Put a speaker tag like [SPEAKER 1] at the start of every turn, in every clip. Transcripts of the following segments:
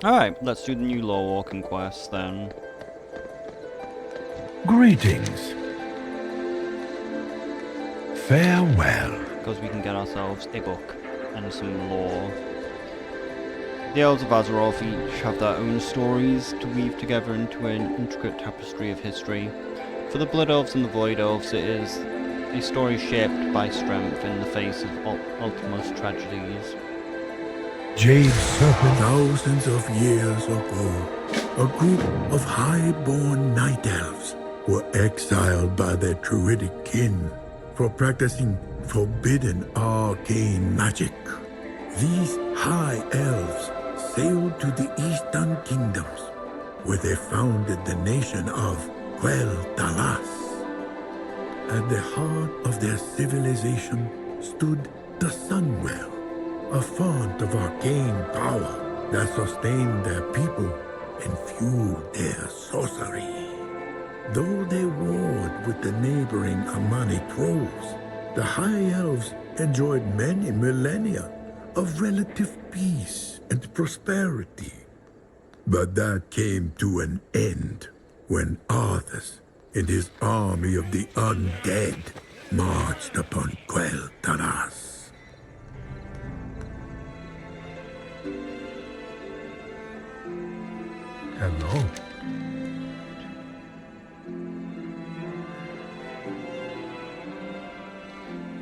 [SPEAKER 1] Alright, let's do the new lorewalking quest then.
[SPEAKER 2] Greetings. Farewell.
[SPEAKER 1] Because we can get ourselves a book and some lore. The elves of Azeroth each have their own stories to weave together into an intricate tapestry of history. For the Blood Elves and the Void Elves, it is a story shaped by strength in the face of ultimate tragedies.
[SPEAKER 2] Jade Serpent. Thousands of years ago, a group of high-born night elves were exiled by their druidic kin for practicing forbidden arcane magic. These high elves sailed to the eastern kingdoms, where they founded the nation of quel'thalas. At the heart of their civilization stood the Sunwell, a font of arcane power that sustained their people and fueled their sorcery. Though they warred with the neighboring Amani trolls, the High Elves enjoyed many millennia of relative peace and prosperity. But that came to an end when Arthas and his army of the undead marched upon quel'thalas. Hello.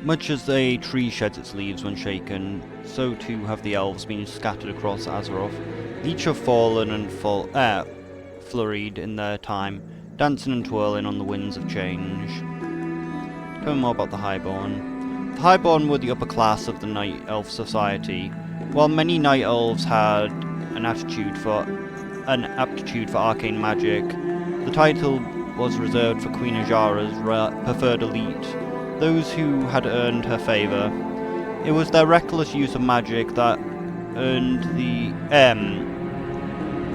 [SPEAKER 1] Much as a tree sheds its leaves when shaken, so too have the elves been scattered across Azeroth. Each have fallen and flurried in their time, dancing and twirling on the winds of change. Tell me more about the Highborn. The Highborn were the upper class of the Night Elf society. While many Night Elves had an aptitude for arcane magic, the title was reserved for Queen Ajara's preferred elite, those who had earned her favour. It was their reckless use of magic that earned the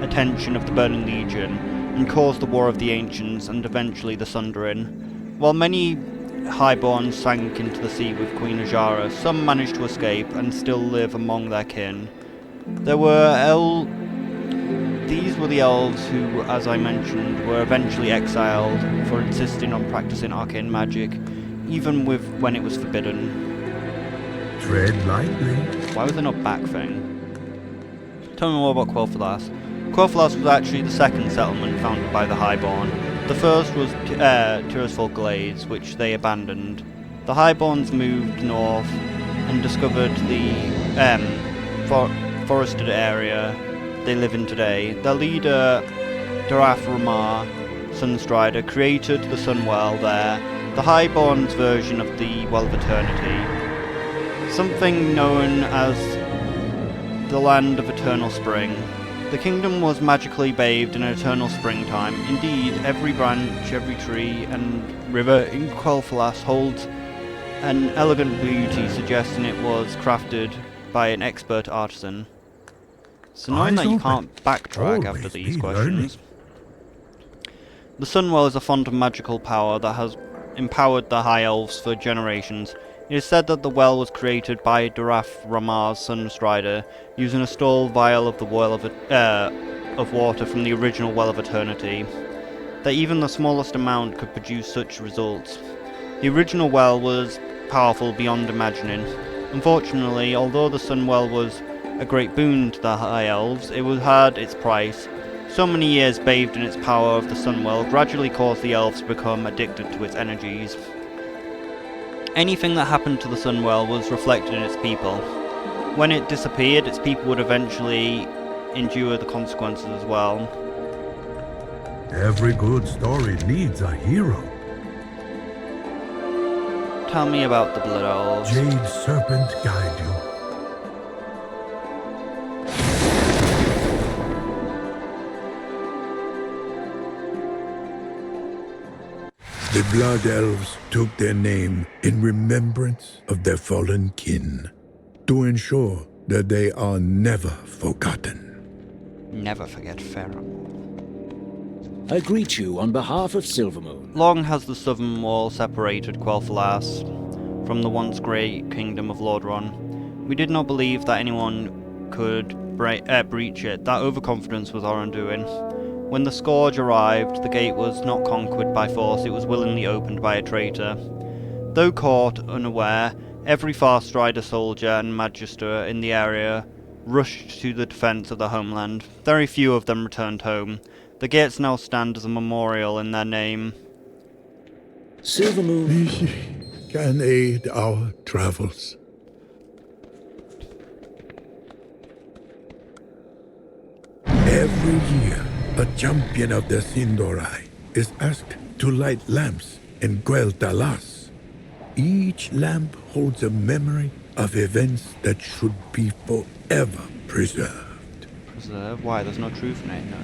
[SPEAKER 1] attention of the Burning Legion and caused the War of the Ancients and eventually the Sundering. While many Highborns sank into the sea with Queen Ajara, some managed to escape and still live among their kin. These were the elves who, as I mentioned, were eventually exiled for insisting on practicing arcane magic, even when it was forbidden.
[SPEAKER 2] Tread lightly.
[SPEAKER 1] Why was there no back thing? Tell me more about quel'thalas. Quel'thalas was actually the second settlement founded by the Highborn. The first was Tirisful Glades, which they abandoned. The Highborns moved north and discovered the forested area they live in today. Their leader, Daraf Ramar, Sunstrider, created the Sunwell there, the Highborn's version of the Well of Eternity, something known as the Land of Eternal Spring. The kingdom was magically bathed in eternal springtime. Indeed, every branch, every tree, and river in quel'thalas holds an elegant beauty, suggesting it was crafted by an expert artisan. So knowing that you can't backtrack after these questions. The Sunwell is a font of magical power that has empowered the High Elves for generations. It is said that the well was created by Daraf Ramar's Sunstrider, using a stole vial of the well of water from the original Well of Eternity. That even the smallest amount could produce such results. The original well was powerful beyond imagining. Unfortunately, although the Sunwell was a great boon to the High Elves, it had its price. So many years bathed in its power of the Sunwell gradually caused the elves to become addicted to its energies. Anything that happened to the Sunwell was reflected in its people. When it disappeared, its people would eventually endure the consequences as well.
[SPEAKER 2] Every good story needs a hero.
[SPEAKER 1] Tell me about the Blood Elves.
[SPEAKER 2] Jade Serpent guide you. The Blood Elves took their name in remembrance of their fallen kin, to ensure that they are never forgotten.
[SPEAKER 1] Never forget Pharaoh.
[SPEAKER 3] I greet you on behalf of Silvermoon.
[SPEAKER 1] Long has the southern wall separated quel'thalas from the once great kingdom of Lordran. We did not believe that anyone could breach it. That overconfidence was our undoing. When the Scourge arrived, the gate was not conquered by force, it was willingly opened by a traitor. Though caught unaware, every Farstrider soldier and magister in the area rushed to the defence of their homeland. Very few of them returned home. The gates now stand as a memorial in their name.
[SPEAKER 3] Silvermoon
[SPEAKER 2] can aid our travels. Every year, a champion of the Sindorai is asked to light lamps in quel'thalas. Each lamp holds a memory of events that should be forever preserved.
[SPEAKER 1] Preserve? Why? There's no truth in it? No.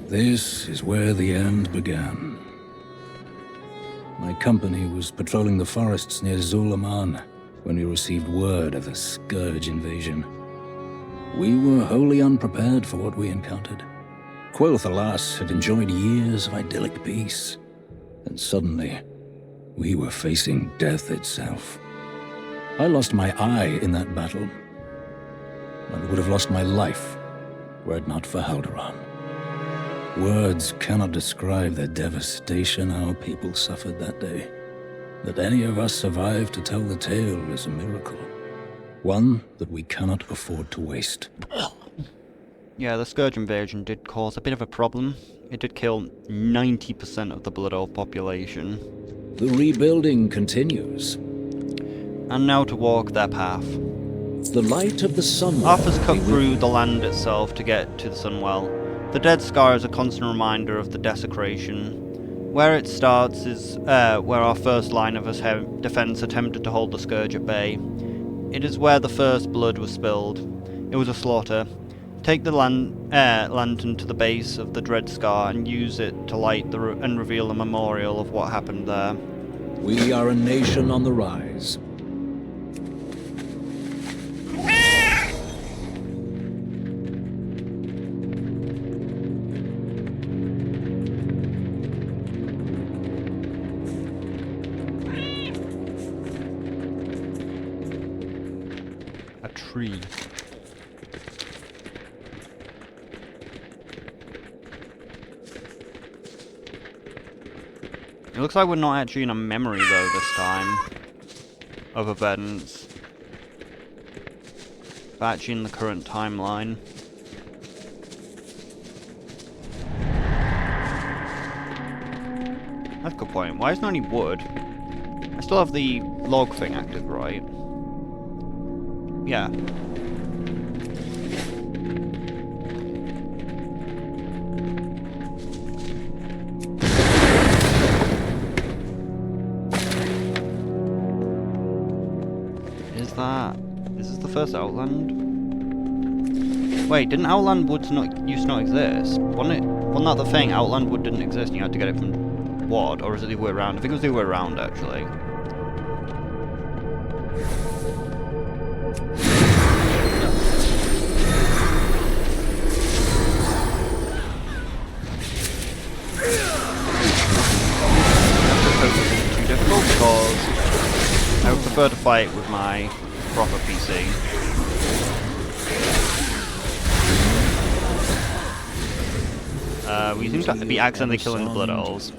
[SPEAKER 3] This is where the end began. My company was patrolling the forests near Zulaman when we received word of the Scourge invasion. We were wholly unprepared for what we encountered. quel'thalas had enjoyed years of idyllic peace, and suddenly, we were facing death itself. I lost my eye in that battle, and would have lost my life were it not for Haldoran. Words cannot describe the devastation our people suffered that day. That any of us survived to tell the tale is a miracle. One that we cannot afford to waste.
[SPEAKER 1] Yeah, the Scourge invasion did cause a bit of a problem. It did kill 90% of the Blood Elf population.
[SPEAKER 3] The rebuilding continues.
[SPEAKER 1] And now to walk their path.
[SPEAKER 3] The light of the sun.
[SPEAKER 1] Arthur's cut through the land itself to get to the Sunwell. The Dead Scar is a constant reminder of the desecration. Where it starts is where our first line of defense attempted to hold the Scourge at bay. It is where the first blood was spilled. It was a slaughter. Take the lantern to the base of the Dread Scar and use it to light and reveal a memorial of what happened there.
[SPEAKER 3] We are a nation on the rise.
[SPEAKER 1] Tree. It looks like we're not actually in a memory though this time of events, but actually in the current timeline. That's a good point. Why isn't there any wood? I still have the log thing active, right? Yeah. Is this the first Outland? Wait, didn't Outland Woods used to not exist? Wasn't that the thing? Outland Wood didn't exist and you had to get it from Wad, or is it the other way around? I think it was the other way around actually. Because I would prefer to fight with my proper PC. We seem to be accidentally killing the Blood Elves.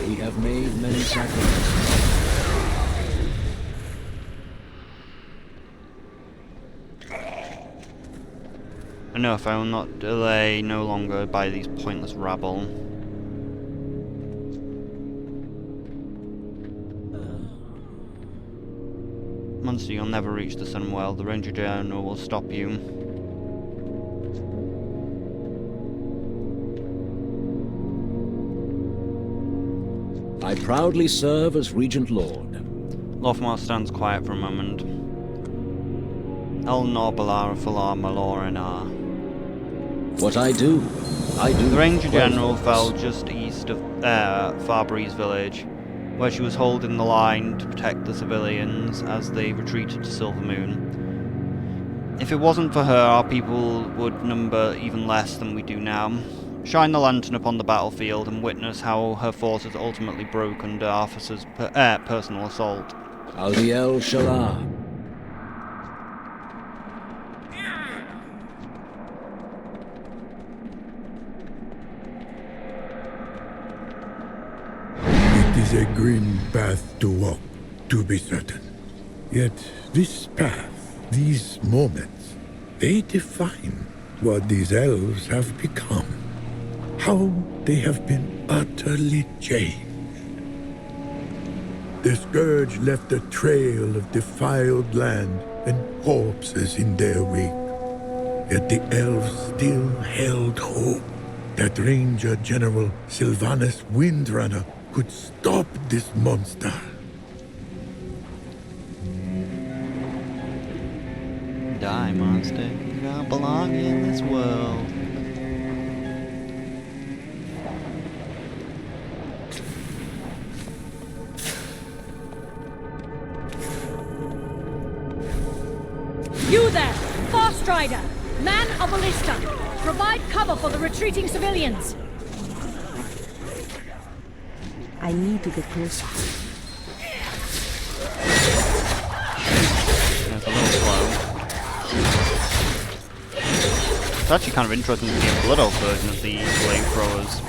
[SPEAKER 3] We have made many sacrifices.
[SPEAKER 1] Enough, I will not delay no longer by these pointless rabble. Monster, you'll never reach the Sunwell. The Ranger General will stop you.
[SPEAKER 3] I proudly serve as Regent Lord.
[SPEAKER 1] Lothmar stands quiet for a moment. El Norbalar Falar Malorinar.
[SPEAKER 3] What I do.
[SPEAKER 1] The Ranger General fell just east of Farbreeze village, where she was holding the line to protect the civilians as they retreated to Silvermoon. If it wasn't for her, our people would number even less than we do now. Shine the lantern upon the battlefield and witness how her forces ultimately broke under Arthur's personal assault.
[SPEAKER 3] Aldiel Shalar.
[SPEAKER 2] It is a grim path to walk, to be certain. Yet this path, these moments, they define what these elves have become. How they have been utterly changed. The Scourge left a trail of defiled land and corpses in their wake. Yet the elves still held hope that Ranger General Sylvanus Windrunner could stop this monster.
[SPEAKER 1] Die, monster. You don't belong in this world.
[SPEAKER 4] You there, Fast Rider, man of Ballista, provide cover for the retreating civilians.
[SPEAKER 5] I need to get closer.
[SPEAKER 1] It's a little slow. It's actually kind of interesting to see a Blood Elf version of the flamethrowers.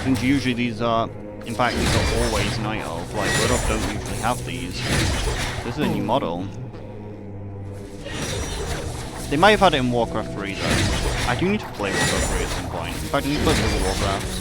[SPEAKER 1] Since usually these are, in fact these are always Night Elf, like Blood Elf don't usually have these. This is a new model. They might have had it in Warcraft 3 though. I do need to play Warcraft 3 at some point. In fact I need to play through Warcraft.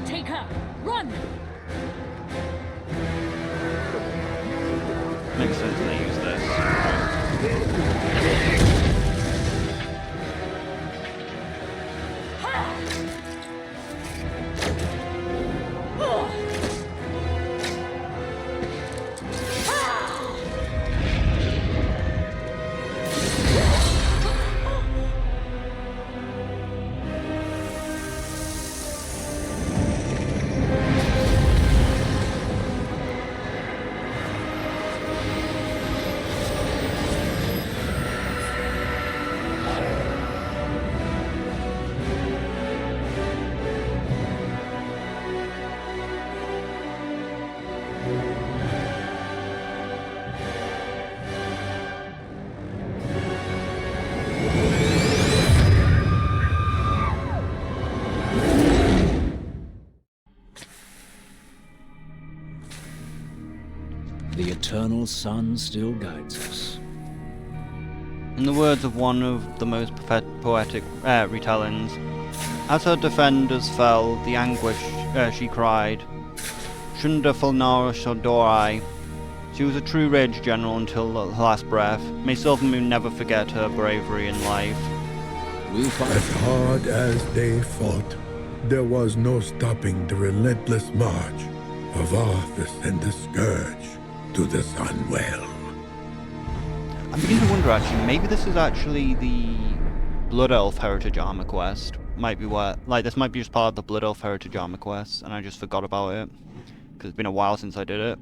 [SPEAKER 4] Take her, run!
[SPEAKER 1] Makes sense they use this.
[SPEAKER 3] The eternal sun still guides us.
[SPEAKER 1] In the words of one of the most poetic retellings, as her defenders fell, the anguish she cried, Shunda Fulnara Shodorai. She was a true Rage General until her last breath. May Silvermoon never forget her bravery in life.
[SPEAKER 3] We fight.
[SPEAKER 2] As hard as they fought, there was no stopping the relentless march of Arthas and the Scourge to the Sunwell.
[SPEAKER 1] I'm beginning to wonder actually, maybe this is actually the Blood Elf Heritage Armor Quest. Might be what, like this might be just part of the Blood Elf Heritage Armor Quest and I just forgot about it. Because it's been a while since I did it.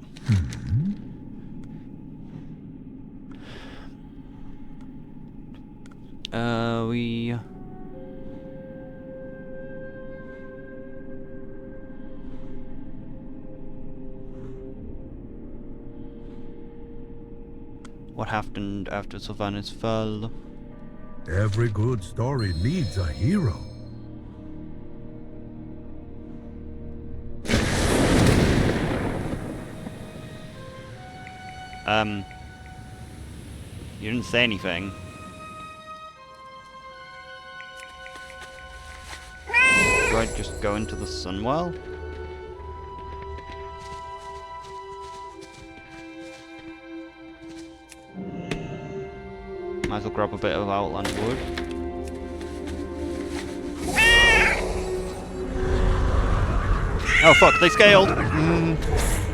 [SPEAKER 1] What happened after Sylvanus fell?
[SPEAKER 2] Every good story needs a hero.
[SPEAKER 1] You didn't say anything. Do I just go into the Sunwell? Might as well grab a bit of outland wood. Oh fuck, they scaled!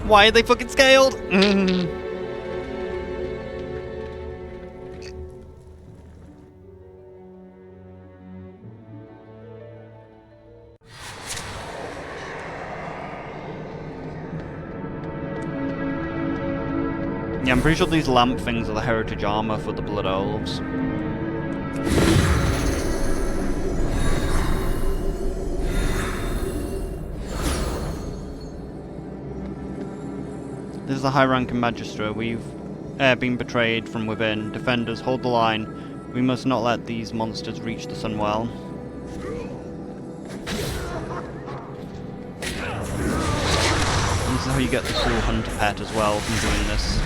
[SPEAKER 1] Why are they fucking scaled? Yeah, I'm pretty sure these lamp things are the heritage armor for the Blood Elves. This is a high-ranking magistrate. We've been betrayed from within. Defenders, hold the line. We must not let these monsters reach the Sunwell. This is how you get the cool hunter pet as well from doing this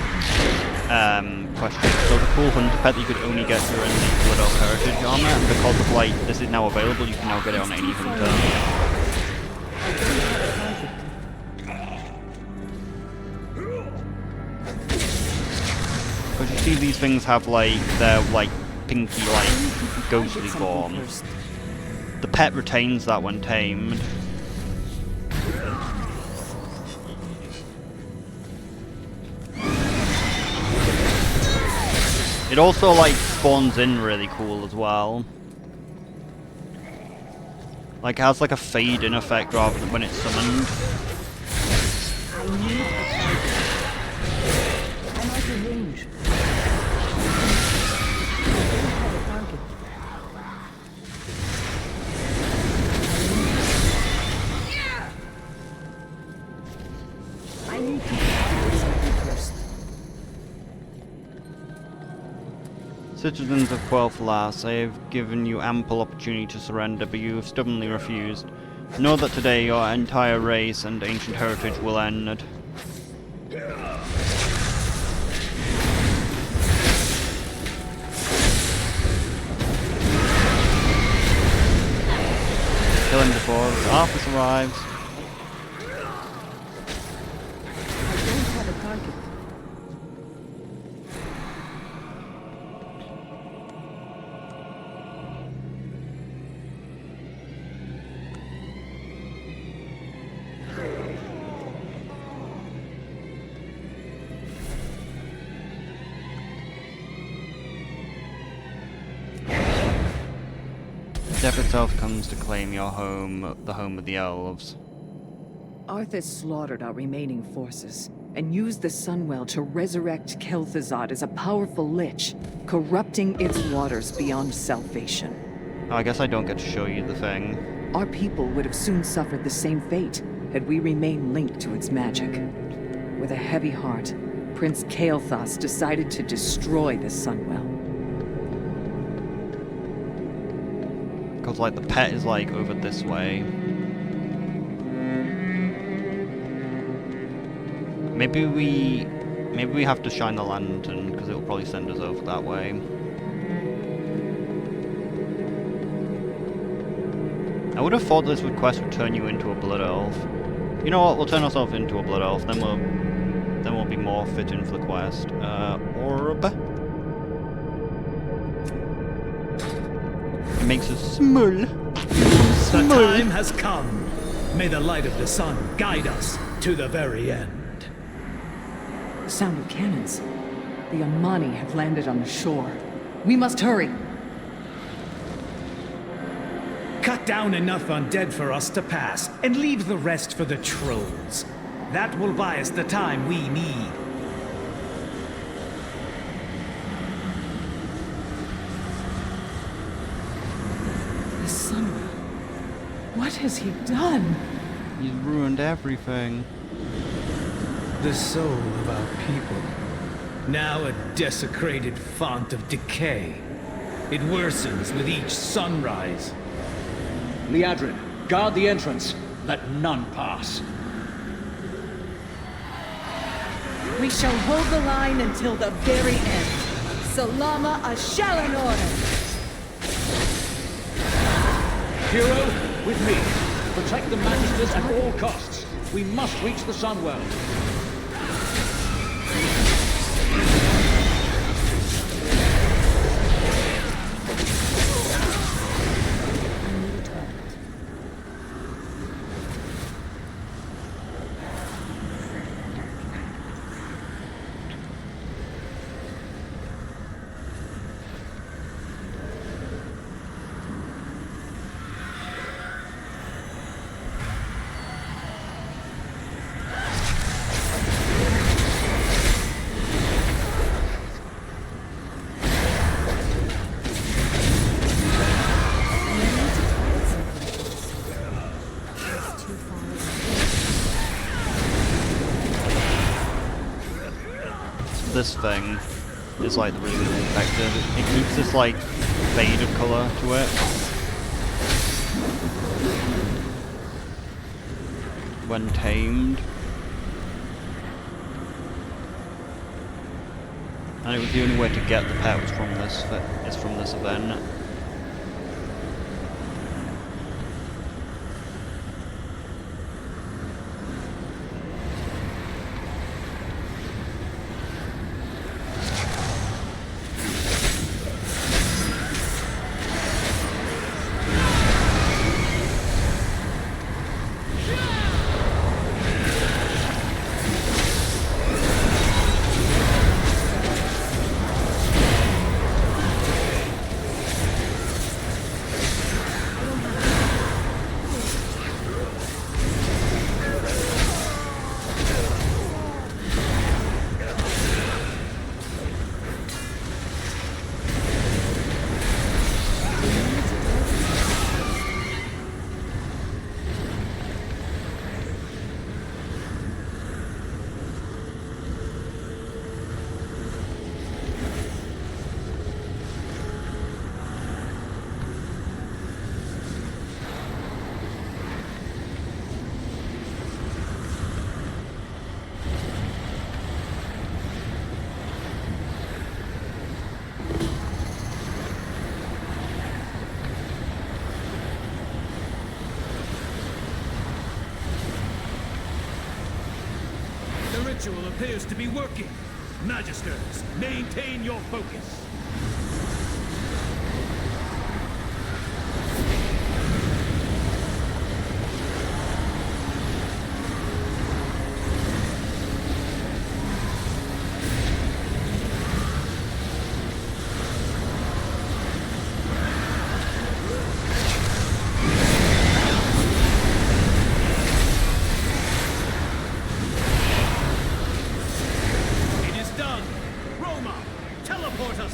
[SPEAKER 1] question. So the cool hunter pet that you could only get during the Blood Elf Heritage armor, and because of like this is now available, you can now get it on any hunter. Because you see these things have like their like pinky like ghostly form. The pet retains that when tamed. It also like spawns in really cool as well. Like it has like a fade in effect rather than when it's summoned.
[SPEAKER 5] I'm out of range. I need to do something first.
[SPEAKER 1] Citizens of quel'thalas, I have given you ample opportunity to surrender, but you have stubbornly refused. Know that today your entire race and ancient heritage will end. Kill him before the office arrives.
[SPEAKER 5] I don't have a target.
[SPEAKER 1] Death itself comes to claim your home, the home of the elves.
[SPEAKER 6] Arthas slaughtered our remaining forces, and used the Sunwell to resurrect quel'thalas as a powerful lich, corrupting its waters beyond salvation.
[SPEAKER 1] Oh, I guess I don't get to show you the thing.
[SPEAKER 6] Our people would have soon suffered the same fate, had we remained linked to its magic. With a heavy heart, Prince Quel'thas decided to destroy the Sunwell.
[SPEAKER 1] Because like the pet is like over this way. Maybe we have to shine the lantern because it will probably send us over that way. I would have thought this quest would turn you into a blood elf. You know what? We'll turn ourselves into a blood elf, then we'll be more fit in for the quest. Orb. It makes us small.
[SPEAKER 7] The time has come. May the light of the sun guide us to the very end.
[SPEAKER 6] Sound of cannons. The Amani have landed on the shore. We must hurry.
[SPEAKER 7] Cut down enough undead for us to pass, and leave the rest for the trolls. That will buy us the time we need.
[SPEAKER 6] The Sunwell. What has he done?
[SPEAKER 1] He's ruined everything.
[SPEAKER 7] The soul of our people. Now a desecrated font of decay. It worsens with each sunrise.
[SPEAKER 8] Liadrin, guard the entrance. Let none pass.
[SPEAKER 4] We shall hold the line until the very end. Salama Ashalan order.
[SPEAKER 8] Hero, with me. Protect the Magisters at all costs. We must reach the Sunwell.
[SPEAKER 1] this thing is like the really effective. It keeps this like faded colour to it. When tamed. And it was the only way to get the pet was from this event.
[SPEAKER 7] The ritual appears to be working. Magisters, maintain your focus.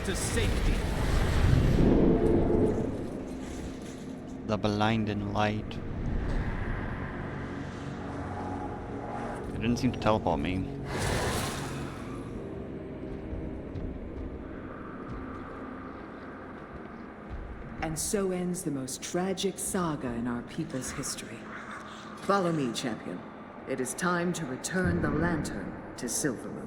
[SPEAKER 7] To safety.
[SPEAKER 1] The blinding light. It didn't seem to teleport me.
[SPEAKER 6] And so ends the most tragic saga in our people's history. Follow me, champion. It is time to return the lantern to Silvermoon.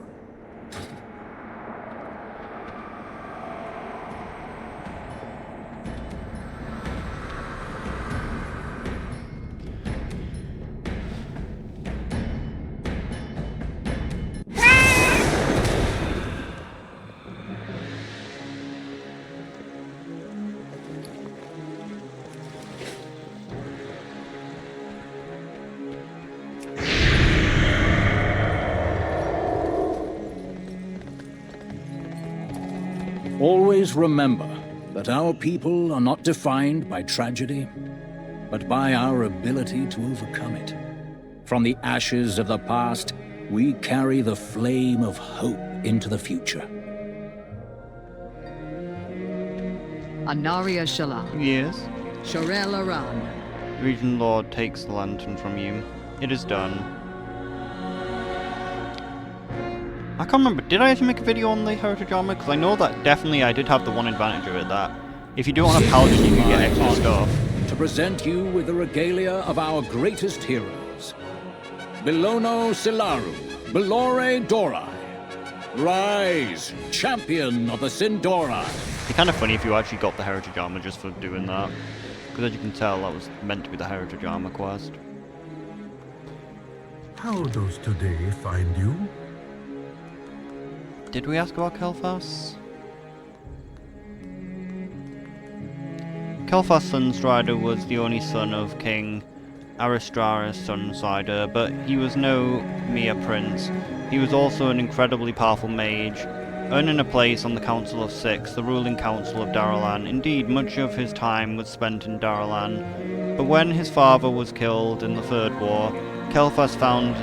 [SPEAKER 3] Always remember that our people are not defined by tragedy, but by our ability to overcome it. From the ashes of the past, we carry the flame of hope into the future.
[SPEAKER 6] Anaria Shala.
[SPEAKER 1] Yes.
[SPEAKER 6] Shorel Aran.
[SPEAKER 1] Regent Lord takes the lantern from you. It is done. I can't remember, did I actually make a video on the Heritage Armor? Because I know that definitely I did have the one advantage of it, that if you do it on a paladin you can get extra stuff.
[SPEAKER 3] To present you with the regalia of our greatest heroes. Bilono Silaru, Belore Dorai. Rise, champion of the Sindorai.
[SPEAKER 1] It's kind of funny if you actually got the Heritage Armor just for doing that. Because as you can tell, that was meant to be the Heritage Armor quest.
[SPEAKER 2] How does today find you?
[SPEAKER 1] Did we ask about Quel'thalas? Quel'thalas Sunstrider was the only son of King Aristraris Sunstrider, but he was no mere prince. He was also an incredibly powerful mage, earning a place on the Council of Six, the ruling council of Daralan. Indeed, much of his time was spent in Daralan, but when his father was killed in the Third War, Quel'thalas found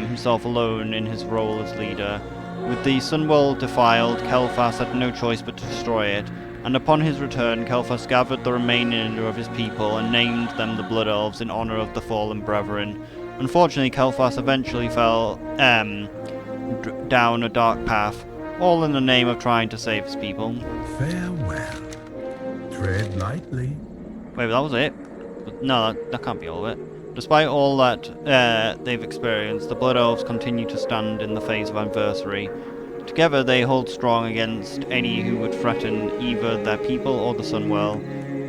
[SPEAKER 1] himself alone in his role as leader. With the Sunworld defiled, Quel'thalas had no choice but to destroy it, and upon his return, Quel'thalas gathered the remainder of his people and named them the Blood Elves in honor of the fallen brethren. Unfortunately, Quel'thalas eventually fell down a dark path, all in the name of trying to save his people.
[SPEAKER 2] Farewell. Tread lightly.
[SPEAKER 1] Wait, that was it? No, that can't be all of it. Despite all that they've experienced, the Blood Elves continue to stand in the face of adversity. Together they hold strong against any who would threaten either their people or the Sunwell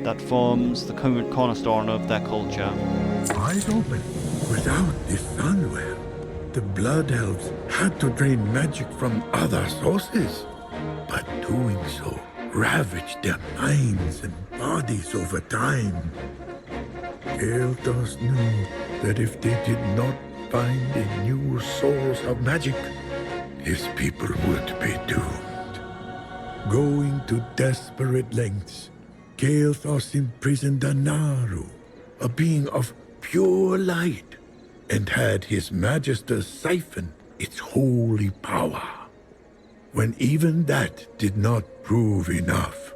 [SPEAKER 1] that forms the cornerstone of their culture.
[SPEAKER 2] Eyes open. Without the Sunwell, the Blood Elves had to drain magic from other sources. But doing so ravaged their minds and bodies over time. Quel'thalas knew that if they did not find a new source of magic, his people would be doomed. Going to desperate lengths, quel'thalas imprisoned a Naru, a being of pure light, and had his Magister siphon its holy power. When even that did not prove enough,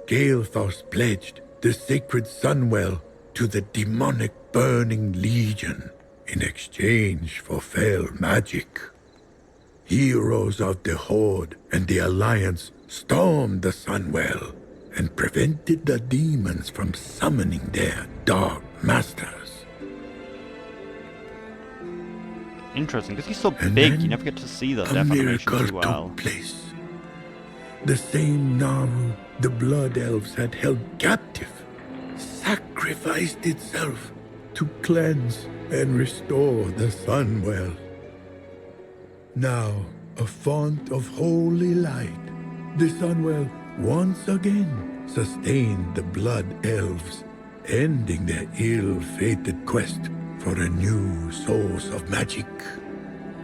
[SPEAKER 2] quel'thalas pledged the sacred Sunwell to the demonic Burning Legion in exchange for fell magic. Heroes of the Horde and the Alliance stormed the Sunwell and prevented the demons from summoning their dark masters.
[SPEAKER 1] Interesting, because he's so
[SPEAKER 2] And
[SPEAKER 1] big,
[SPEAKER 2] then
[SPEAKER 1] you never get to see the
[SPEAKER 2] a
[SPEAKER 1] death
[SPEAKER 2] miracle
[SPEAKER 1] animations too well.
[SPEAKER 2] took place. The same Naru the Blood Elves had held captive sacrificed itself to cleanse and restore the Sunwell. Now, a font of holy light, the Sunwell once again sustained the Blood Elves, ending their ill-fated quest for a new source of magic.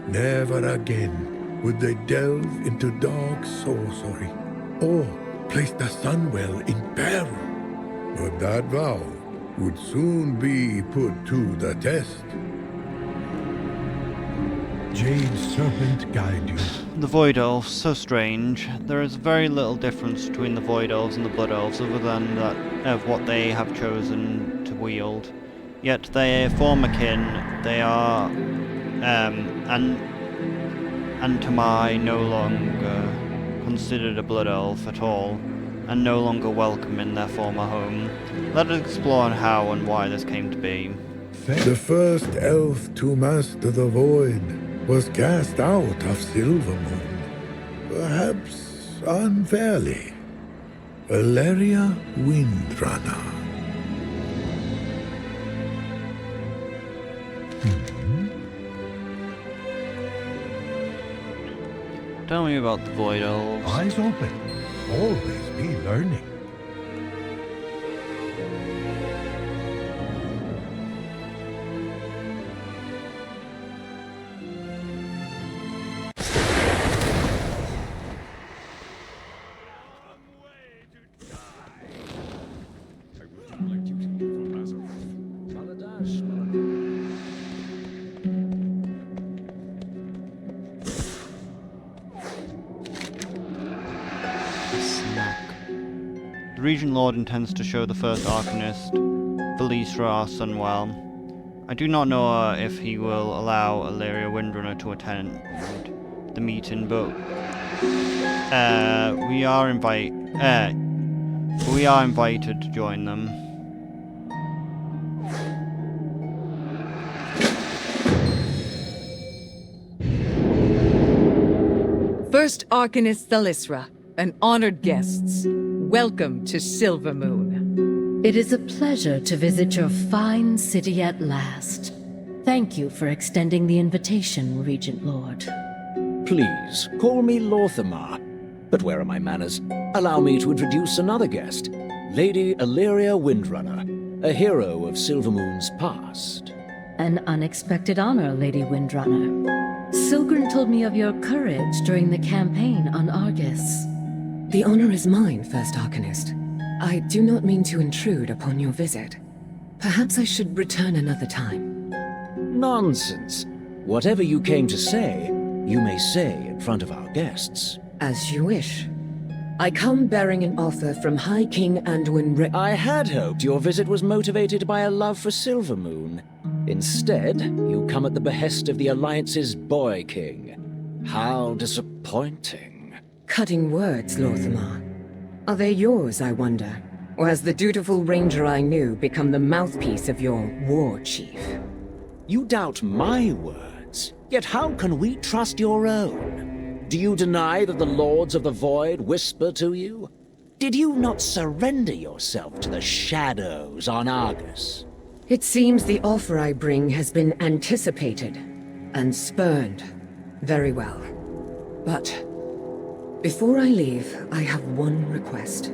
[SPEAKER 2] Never again would they delve into dark sorcery or place the Sunwell in peril. But that vow would soon be put to the test. Jade Serpent guide you.
[SPEAKER 1] The Void Elves, so strange. There is very little difference between the Void Elves and the Blood Elves other than that of what they have chosen to wield. Yet they form a kin, they are, and to my no longer considered a Blood Elf at all, and no longer welcome in their former home. Let us explore how and why this came to be.
[SPEAKER 2] The first elf to master the Void was cast out of Silvermoon, perhaps unfairly. Valeria Windrunner.
[SPEAKER 1] Tell me about the Void Elves.
[SPEAKER 2] Eyes open. Always be learning.
[SPEAKER 1] The Regent Lord intends to show the first Arcanist Valisra Sunwell. I do not know if he will allow Illyria Windrunner to attend the meeting, but we are invited to join them.
[SPEAKER 6] First Arcanist Thalisra, and honored guests, welcome to Silvermoon.
[SPEAKER 4] It is a pleasure to visit your fine city at last. Thank you for extending the invitation, Regent Lord.
[SPEAKER 3] Please, call me Lorthamar. But where are my manners? Allow me to introduce another guest, Lady Illyria Windrunner, a hero of Silvermoon's past.
[SPEAKER 4] An unexpected honor, Lady Windrunner. Silgren told me of your courage during the campaign on Argus.
[SPEAKER 9] The honor is mine, First Arcanist. I do not mean to intrude upon your visit. Perhaps I should return another time.
[SPEAKER 3] Nonsense. Whatever you came to say, you may say in front of our guests.
[SPEAKER 9] As you wish. I come bearing an offer from High King Anduin
[SPEAKER 3] I had hoped your visit was motivated by a love for Silvermoon. Instead, you come at the behest of the Alliance's Boy King. How disappointing.
[SPEAKER 9] Cutting words, Lorthamar. Are they yours, I wonder? Or has the dutiful ranger I knew become the mouthpiece of your war chief?
[SPEAKER 10] You doubt my words, yet how can we trust your own? Do you deny that the Lords of the Void whisper to you? Did you not surrender yourself to the shadows on Argus?
[SPEAKER 9] It seems the offer I bring has been anticipated and spurned. Very well. But before I leave, I have one request.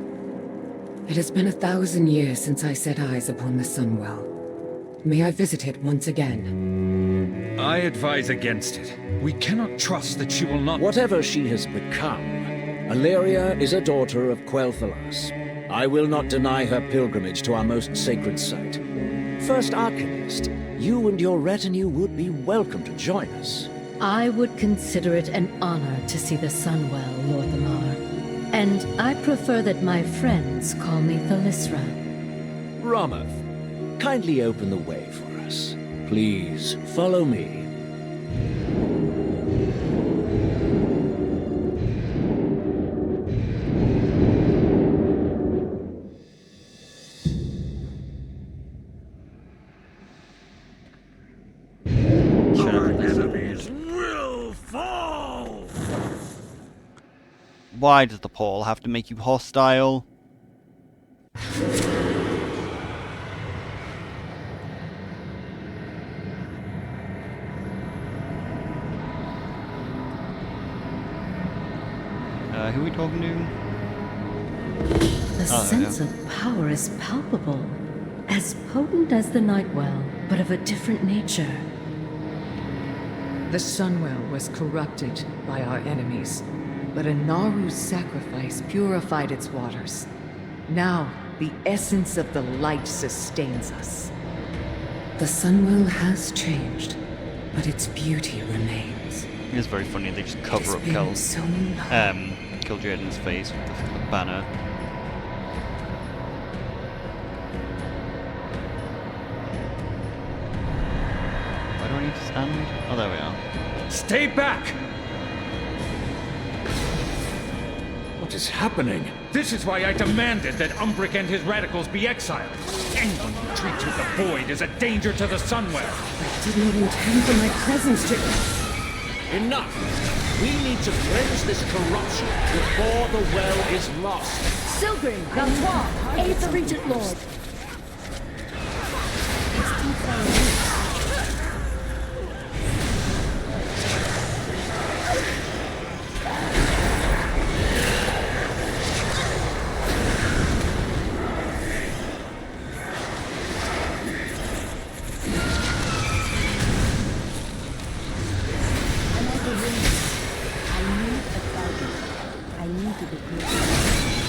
[SPEAKER 9] It has been 1,000 years since I set eyes upon the Sunwell. May I visit it once again?
[SPEAKER 11] I advise against it. We cannot trust that she will not—
[SPEAKER 10] Whatever she has become, Illyria is a daughter of quel'thalas. I will not deny her pilgrimage to our most sacred site. First Arcanist, you and your retinue would be welcome to join us.
[SPEAKER 4] I would consider it an honor to see the Sunwell, Lorthamar. And I prefer that my friends call me Thalysra.
[SPEAKER 10] Romoth, kindly open the way for us. Please, follow me.
[SPEAKER 1] Why does the portal have to make you hostile? Who are we talking to?
[SPEAKER 4] The sense of power is palpable. As potent as the Nightwell, but of a different nature.
[SPEAKER 6] The Sunwell was corrupted by our enemies, but a Naru's sacrifice purified its waters. Now, the essence of the light sustains us.
[SPEAKER 9] The Sunwell has changed, but its beauty remains.
[SPEAKER 1] It is very funny, they just cover up
[SPEAKER 9] So long.
[SPEAKER 1] Kil'jaeden's face with the banner. Why do I need to stand? Oh, there we are.
[SPEAKER 11] Stay back!
[SPEAKER 10] What is happening?
[SPEAKER 11] This is why I demanded that Umbric and his radicals be exiled. Anyone who treats with the Void is a danger to the Sunwell.
[SPEAKER 9] I did not intend for my presence to...
[SPEAKER 10] Enough! We need to cleanse this corruption before the well is lost.
[SPEAKER 4] Silgrim, Valtoir, aid the Regent Lord. It's too far away.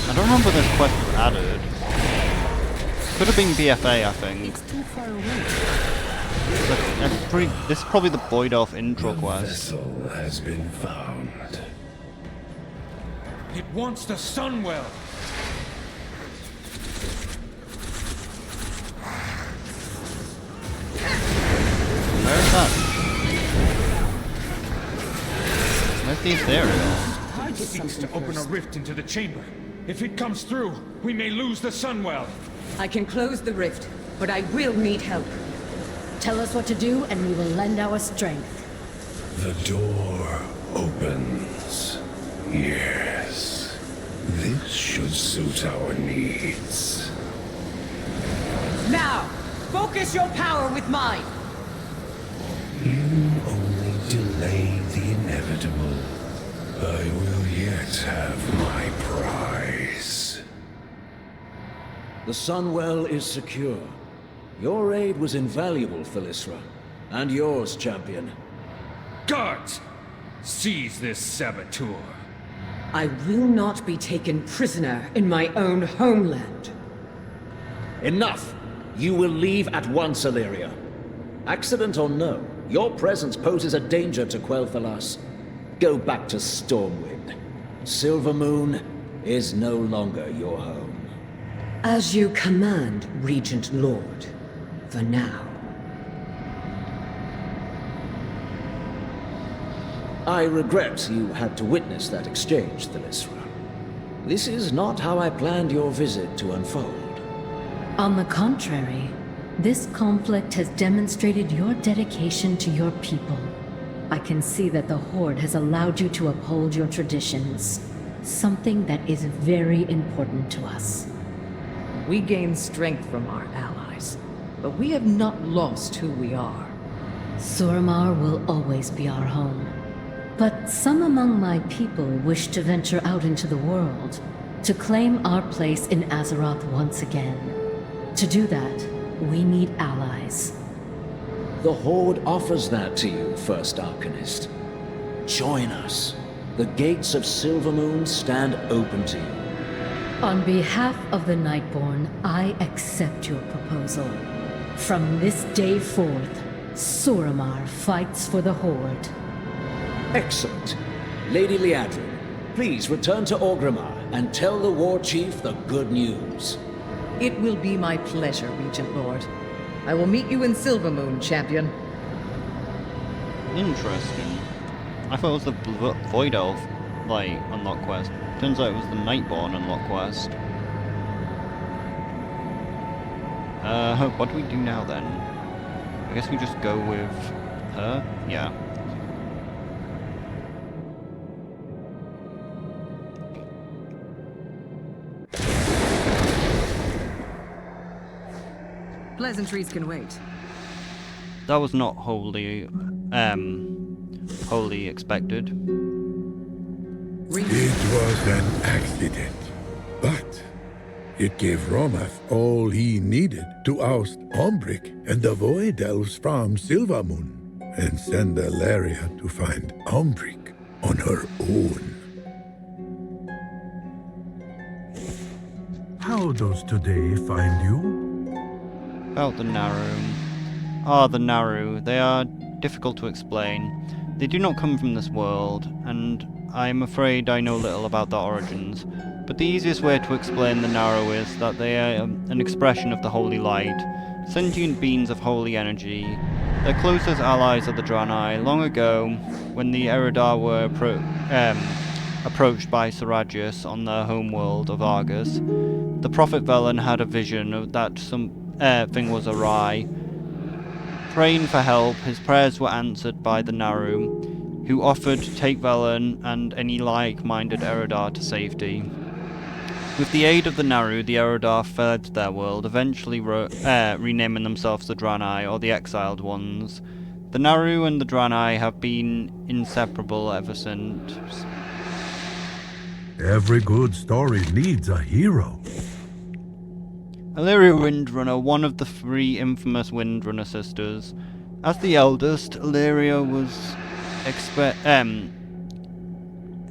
[SPEAKER 1] I don't remember this quest was added. Could have been BFA, I think.
[SPEAKER 4] It's too far away.
[SPEAKER 1] This is probably the Void Elf intro quest.
[SPEAKER 2] Vessel has been found.
[SPEAKER 11] It wants the Sunwell.
[SPEAKER 1] Where's that? Where's the ethereal?
[SPEAKER 11] It seeks to open a rift into the chamber. If it comes through, we may lose the Sunwell.
[SPEAKER 9] I can close the rift, but I will need help.
[SPEAKER 4] Tell us what to do, and we will lend our strength.
[SPEAKER 2] The door opens. Yes. This should suit our needs.
[SPEAKER 9] Now, focus your power with mine.
[SPEAKER 2] You only delay the inevitable. I will yet have my prize.
[SPEAKER 10] The Sunwell is secure. Your aid was invaluable, Thalysra. And yours, champion.
[SPEAKER 11] Guards! Seize this saboteur.
[SPEAKER 9] I will not be taken prisoner in my own homeland.
[SPEAKER 10] Enough! You will leave at once, Illyria. Accident or no, your presence poses a danger to quel'thalas. Go back to Stormwind. Silvermoon is no longer your home.
[SPEAKER 9] As you command, Regent Lord. For now.
[SPEAKER 10] I regret you had to witness that exchange, Thalysra. This is not how I planned your visit to unfold.
[SPEAKER 4] On the contrary, this conflict has demonstrated your dedication to your people. I can see that the Horde has allowed you to uphold your traditions, something that is very important to us.
[SPEAKER 6] We gain strength from our allies, but we have not lost who we are.
[SPEAKER 4] Suramar will always be our home. But some among my people wish to venture out into the world, to claim our place in Azeroth once again. To do that, we need allies.
[SPEAKER 10] The Horde offers that to you, First Arcanist. Join us. The gates of Silvermoon stand open to you.
[SPEAKER 4] On behalf of the Nightborn, I accept your proposal. From this day forth, Suramar fights for the Horde.
[SPEAKER 10] Excellent. Lady Liadrin, please return to Orgrimmar and tell the War Chief the good news.
[SPEAKER 6] It will be my pleasure, Regent Lord. I will meet you in Silvermoon, champion.
[SPEAKER 1] Interesting. I thought it was the Void Elf, unlock quest. Turns out it was the Nightborn unlock quest. What do we do now then? I guess we just go with her? Yeah.
[SPEAKER 5] Pleasantries can wait.
[SPEAKER 1] That was not wholly expected.
[SPEAKER 2] It was an accident, but it gave Romath all he needed to oust Umbric and the Void Elves from Silvermoon, and send Ilaria to find Umbric on her own. How does today find you?
[SPEAKER 1] About the Naru. Ah, the Naru. They are difficult to explain. They do not come from this world, and I am afraid I know little about their origins. But the easiest way to explain the Naru is that they are an expression of the Holy Light, sentient beings of holy energy. Their closest allies are the Draenei. Long ago, when the Eridar were approached by Saragius on their homeworld of Argus, the Prophet Velen had a vision of that something was awry. Praying for help, his prayers were answered by the Naru, who offered to take Velen and any like-minded Eridar to safety. With the aid of the Naru, the Eridar fled their world, eventually renaming themselves the Draenei, or the Exiled Ones. The Naru and the Draenei have been inseparable ever since.
[SPEAKER 2] Every good story needs a hero.
[SPEAKER 1] Ilaria Windrunner, one of the 3 infamous Windrunner sisters. As the eldest, Ilaria was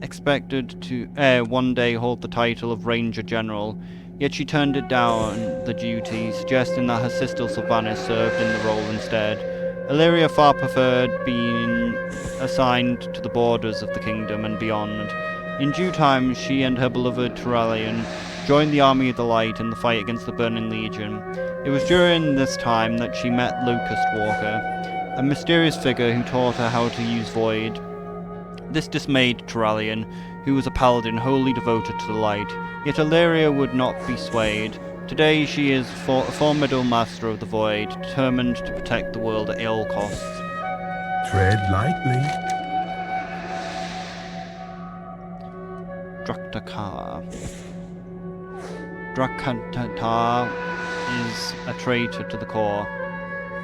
[SPEAKER 1] expected to one day hold the title of Ranger General, yet she turned it down the duty, suggesting that her sister Sylvanas served in the role instead. Ilaria far preferred being assigned to the borders of the kingdom and beyond. In due time, she and her beloved Turalyon joined the Army of the Light in the fight against the Burning Legion. It was during this time that she met Locust Walker, a mysterious figure who taught her how to use Void. This dismayed Turalyon, who was a paladin wholly devoted to the light, yet Ilaria would not be swayed. Today she is a formidable master of the Void, determined to protect the world at all costs.
[SPEAKER 2] Tread lightly.
[SPEAKER 1] Drak'takar. Drak'takar is a traitor to the core.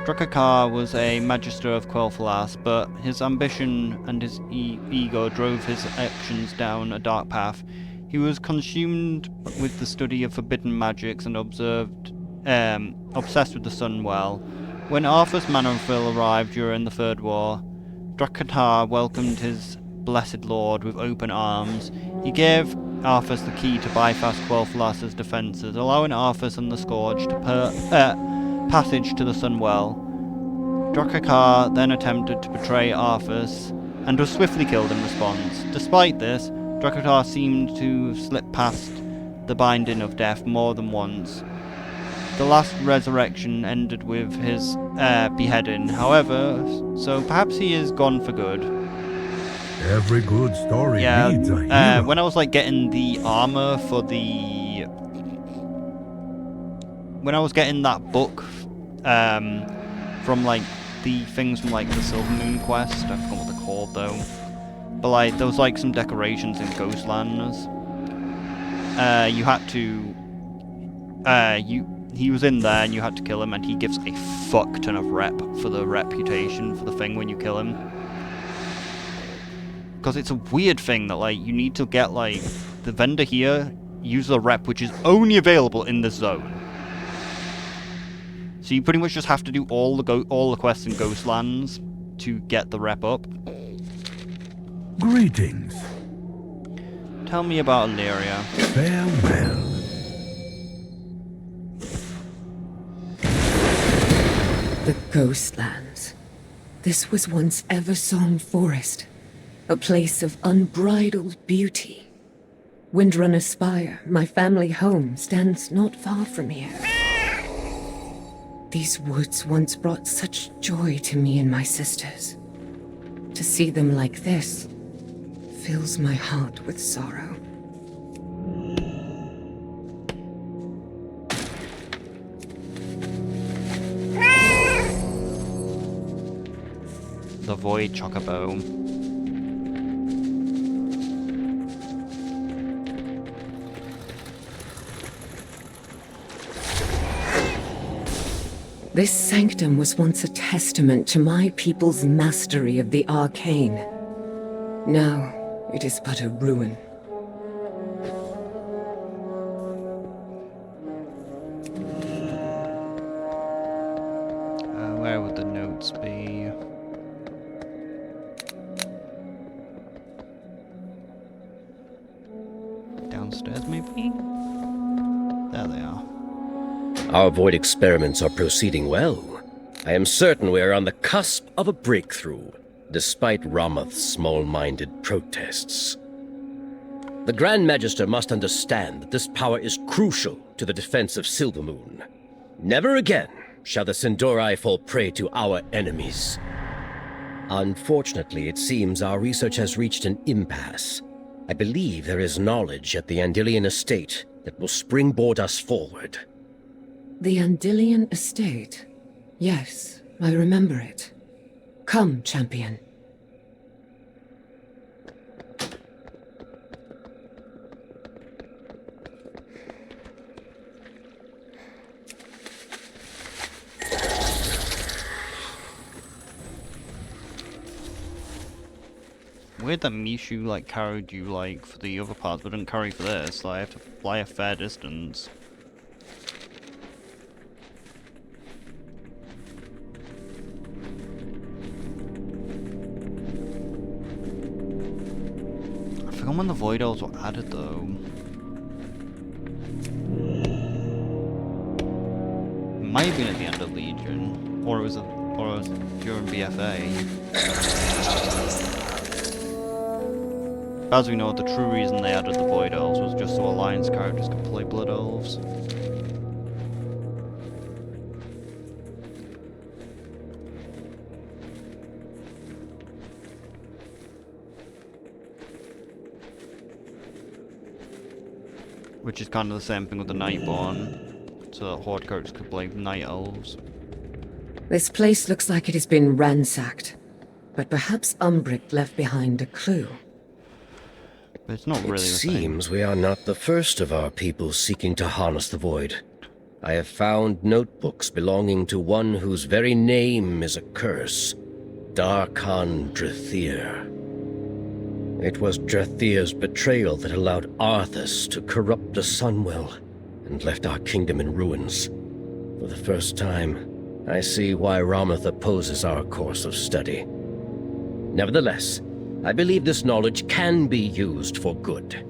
[SPEAKER 1] Drak'takar was a magister of quel'thalas, but his ambition and his ego drove his actions down a dark path. He was consumed with the study of forbidden magics and obsessed with the Sunwell. When Arthas Manonfil arrived during the Third War, Drak'takar welcomed his blessed lord with open arms. He gave Arthas the key to bypass quel'thalas's defences, allowing Arthas and the Scourge to passage to the Sunwell. Drak'takar then attempted to betray Arthas and was swiftly killed in response. Despite this, Drak'takar seemed to slip past the binding of death more than once. The last resurrection ended with his beheading, however, so perhaps he is gone for good.
[SPEAKER 2] Every good story
[SPEAKER 1] Yeah,
[SPEAKER 2] needs a hero.
[SPEAKER 1] when I was like getting the armor for the... When I was getting that book from like the things from like the Silver Moon quest, I forgot what they're called though. But like there was like some decorations in Ghostlands. You had to... he was in there and you had to kill him, and he gives a fuck ton of rep for the reputation for the thing when you kill him. Because it's a weird thing that like you need to get like the vendor here uses a rep which is only available in this zone. So you pretty much just have to do all the quests in Ghostlands to get the rep up.
[SPEAKER 2] Greetings.
[SPEAKER 1] Tell me about Illyria.
[SPEAKER 2] Farewell.
[SPEAKER 9] The Ghostlands. This was once Eversong Forest, a place of unbridled beauty. Windrunner Spire, my family home, stands not far from here. These woods once brought such joy to me and my sisters. To see them like this fills my heart with sorrow.
[SPEAKER 1] The Void Chocobo.
[SPEAKER 9] This sanctum was once a testament to my people's mastery of the arcane. Now, it is but a ruin.
[SPEAKER 1] Where would the notes be? Downstairs, maybe? There they are.
[SPEAKER 12] Our void experiments are proceeding well. I am certain we are on the cusp of a breakthrough, despite Ramoth's small-minded protests. The Grand Magister must understand that this power is crucial to the defense of Silvermoon. Never again shall the Sindori fall prey to our enemies. Unfortunately, it seems our research has reached an impasse. I believe there is knowledge at the Andilian estate that will springboard us forward.
[SPEAKER 9] The Andilian estate. Yes, I remember it. Come, champion.
[SPEAKER 1] Weird that Mishu like carried you like for the other parts but didn't carry for this. Like I have to fly a fair distance. I forgot when the Void Elves were added though. It might have been at the end of Legion, or it was during BFA. As we know, the true reason they added the Void Elves was just so Alliance characters could play Blood Elves. Which is kind of the same thing with the Nightborn, so that Horde characters could play Night Elves.
[SPEAKER 9] This place looks like it has been ransacked, but perhaps Umbric left behind a clue.
[SPEAKER 1] But it's not really the same.
[SPEAKER 12] It seems we are not the first of our people seeking to harness the void. I have found notebooks belonging to one whose very name is a curse, Darkhan Drathir. It was Drathir's betrayal that allowed Arthas to corrupt the Sunwell and left our kingdom in ruins. For the first time, I see why Ramoth opposes our course of study. Nevertheless, I believe this knowledge can be used for good.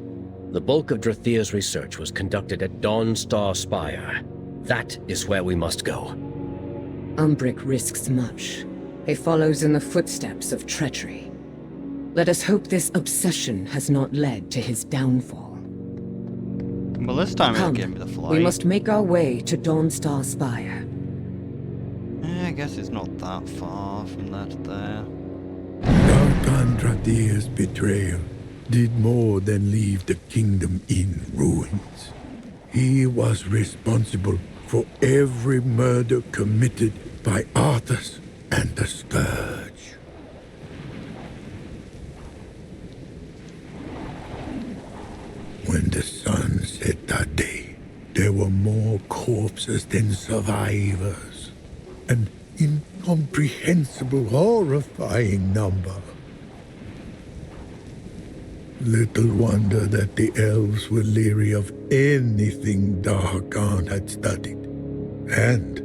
[SPEAKER 12] The bulk of Drathir's research was conducted at Dawnstar Spire. That is where we must go.
[SPEAKER 9] Umbric risks much. He follows in the footsteps of treachery. Let us hope this obsession has not led to his downfall.
[SPEAKER 1] Well, this time it'll
[SPEAKER 9] Come,
[SPEAKER 1] give me the flight.
[SPEAKER 9] we must make our way to Dawnstar Spire.
[SPEAKER 1] I guess it's not that far from there to there.
[SPEAKER 2] Darkhan Drathir's betrayal did more than leave the kingdom in ruins. He was responsible for every murder committed by Arthas and the Scourge. When the sun set that day, there were more corpses than survivors. An incomprehensible, horrifying number. Little wonder that the elves were leery of anything Darkhan had studied, and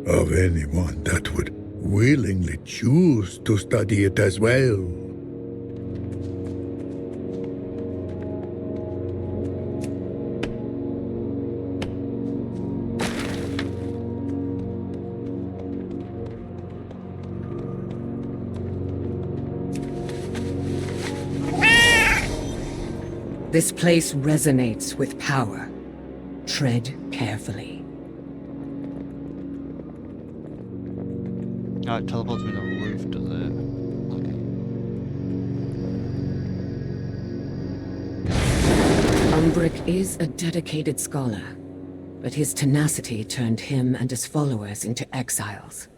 [SPEAKER 2] of anyone that would willingly choose to study it as well.
[SPEAKER 9] This place resonates with power. Tread carefully.
[SPEAKER 1] Oh, it teleports me to the roof, does it? Okay.
[SPEAKER 9] Umbric is a dedicated scholar, but his tenacity turned him and his followers into exiles.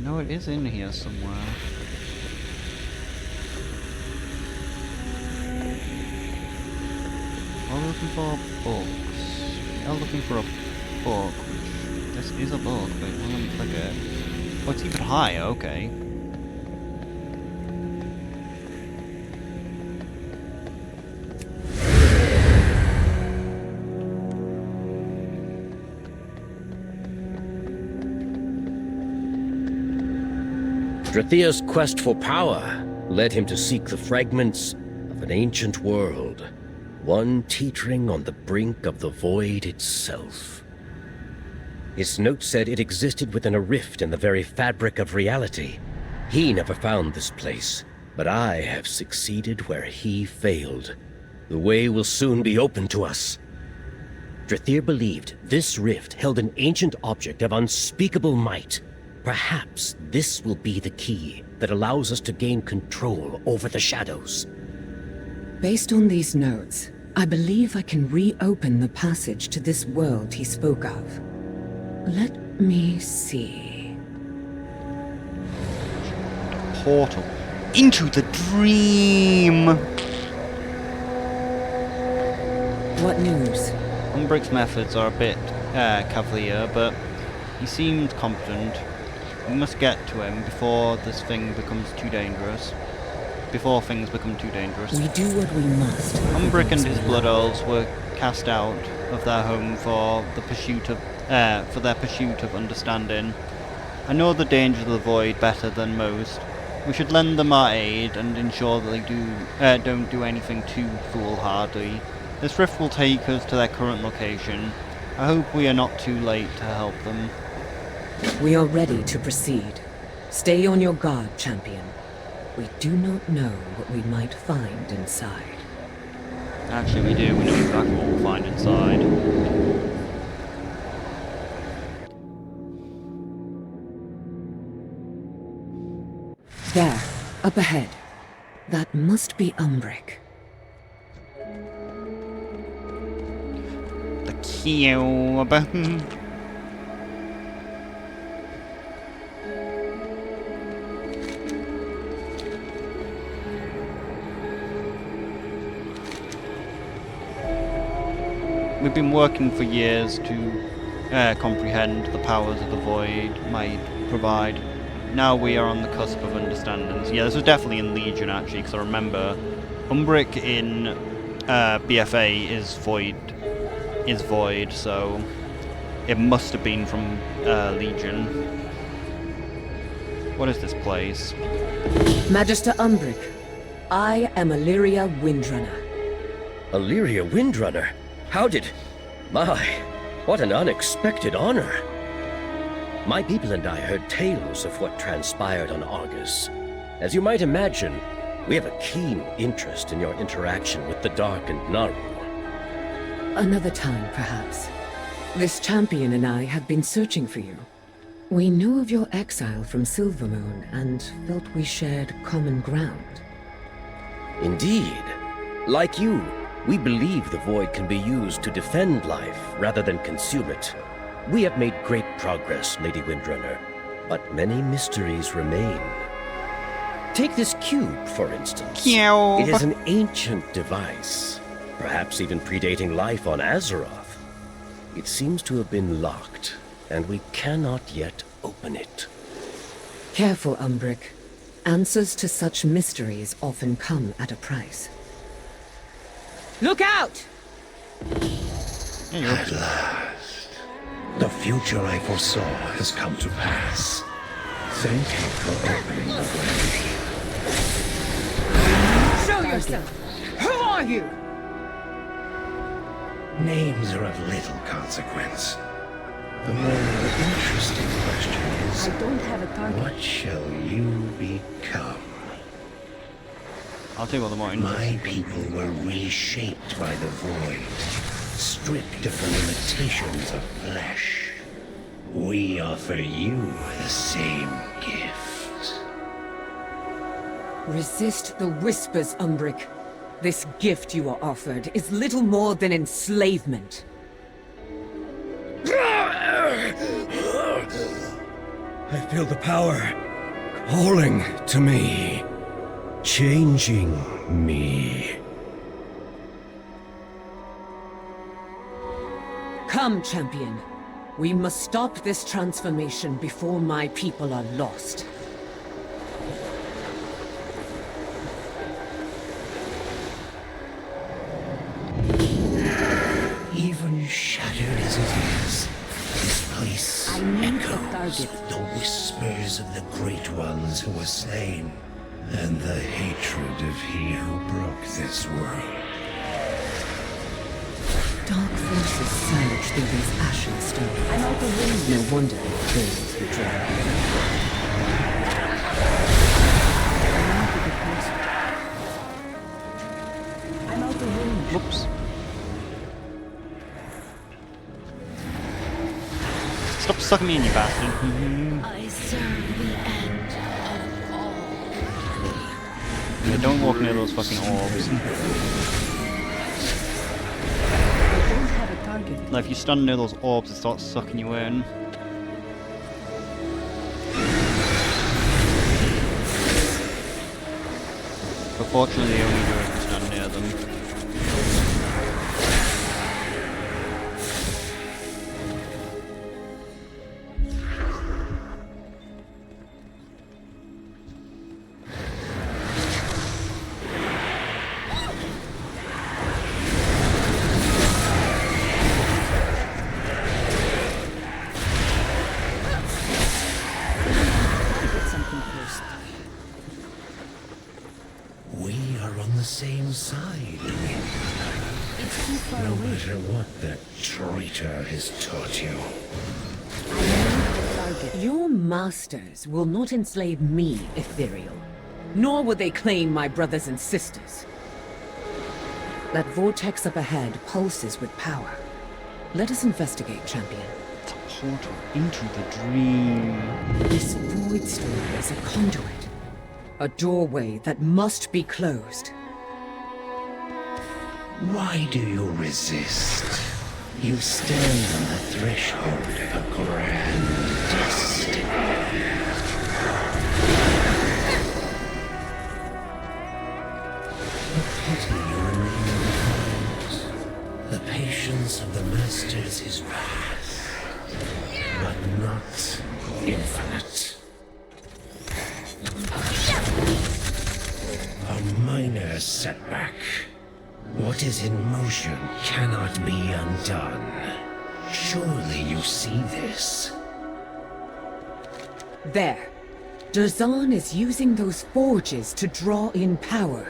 [SPEAKER 1] No, it is in here somewhere. We're looking for books. We're looking for a book, which this is a book, but let me click it. Oh, it's even higher, okay.
[SPEAKER 12] Drathir's quest for power led him to seek the fragments of an ancient world, one teetering on the brink of the void itself. His note said it existed within a rift in the very fabric of reality. He never found this place, but I have succeeded where he failed. The way will soon be open to us. Drathir believed this rift held an ancient object of unspeakable might. Perhaps this will be the key that allows us to gain control over the shadows.
[SPEAKER 9] Based on these notes, I believe I can reopen the passage to this world he spoke of. Let me see.
[SPEAKER 1] Portal into the dream.
[SPEAKER 9] What news?
[SPEAKER 1] Umbric's methods are a bit cavalier, but he seemed competent. We must get to him before this thing becomes too dangerous. Before things become too dangerous.
[SPEAKER 9] We do what we must.
[SPEAKER 1] Umbric and his blood elves were cast out of their home for the pursuit of their pursuit of understanding. I know the dangers of the void better than most. We should lend them our aid and ensure that they don't do anything too foolhardy. This rift will take us to their current location. I hope we are not too late to help them.
[SPEAKER 9] We are ready to proceed. Stay on your guard, champion. We do not know what we might find inside.
[SPEAKER 1] Actually, we do. We know exactly what we'll find inside.
[SPEAKER 9] There, up ahead. That must be Umbric.
[SPEAKER 1] The cube. We've been working for years to comprehend the powers of the void might provide. Now we are on the cusp of understanding. So yeah, this was definitely in Legion actually, because I remember Umbric in BFA is void, so it must have been from Legion. What is this place?
[SPEAKER 9] Magister Umbric, I am Illyria Windrunner.
[SPEAKER 12] Illyria Windrunner? How did... My, what an unexpected honor. My people and I heard tales of what transpired on Argus. As you might imagine, We have a keen interest in your interaction with the darkened Naru.
[SPEAKER 9] Another time, perhaps. This champion and I have been searching for you. We knew of your exile from Silvermoon and felt we shared common ground.
[SPEAKER 12] Indeed. Like you, we believe the void can be used to defend life rather than consume it. We have made great progress, Lady Windrunner, but many mysteries remain. Take this cube, for instance.
[SPEAKER 1] Cube.
[SPEAKER 12] It is an ancient device, perhaps even predating life on Azeroth. It seems to have been locked, and we cannot yet open it.
[SPEAKER 9] Careful, Umbric. Answers to such mysteries often come at a price. Look out!
[SPEAKER 2] At last, the future I foresaw has come to pass. Thank you for opening the way.
[SPEAKER 9] Show yourself! Who are you?
[SPEAKER 2] Names are of little consequence. The more interesting question is,
[SPEAKER 5] I don't have a target.
[SPEAKER 2] what shall you become?
[SPEAKER 1] I'll tell you what the more interesting.
[SPEAKER 2] My people were reshaped by the void, stripped of the limitations of flesh. We offer you the same gift.
[SPEAKER 9] Resist the whispers, Umbric. This gift you are offered is little more than enslavement.
[SPEAKER 3] I feel the power calling to me, changing me.
[SPEAKER 9] Come, champion. We must stop this transformation before my people are lost.
[SPEAKER 2] Even shattered as it is, this place echoes with the whispers of the great ones who were slain, and the hatred of he who broke this world.
[SPEAKER 9] Dark forces surge through these ashen stones.
[SPEAKER 5] I'm out of range.
[SPEAKER 9] No wonder they kills who drown.
[SPEAKER 5] I'm out of range.
[SPEAKER 1] Whoops. Stop sucking me in, you bastard.
[SPEAKER 4] I serve the end of all.
[SPEAKER 1] Yeah, don't walk near those fucking orbs. Now, if you stand near those orbs, it starts sucking you in. But fortunately, they only do it if you stand near them.
[SPEAKER 2] We are on the same side.
[SPEAKER 5] It's too far
[SPEAKER 2] No
[SPEAKER 5] away.
[SPEAKER 2] matter what that traitor has taught you.
[SPEAKER 9] Your masters will not enslave me, Ethereal. Nor will they claim my brothers and sisters. That vortex up ahead pulses with power. Let us investigate, champion.
[SPEAKER 1] It's a portal into the dream.
[SPEAKER 9] This void storm is a conduit. A doorway that must be closed.
[SPEAKER 2] Why do you resist? You stand on the threshold of a grand destiny. A pity you remain behind. The patience of the masters is vast, but not infinite. A minor setback. What is in motion cannot be undone. Surely you see this.
[SPEAKER 9] There. Derzan is using those forges to draw in power.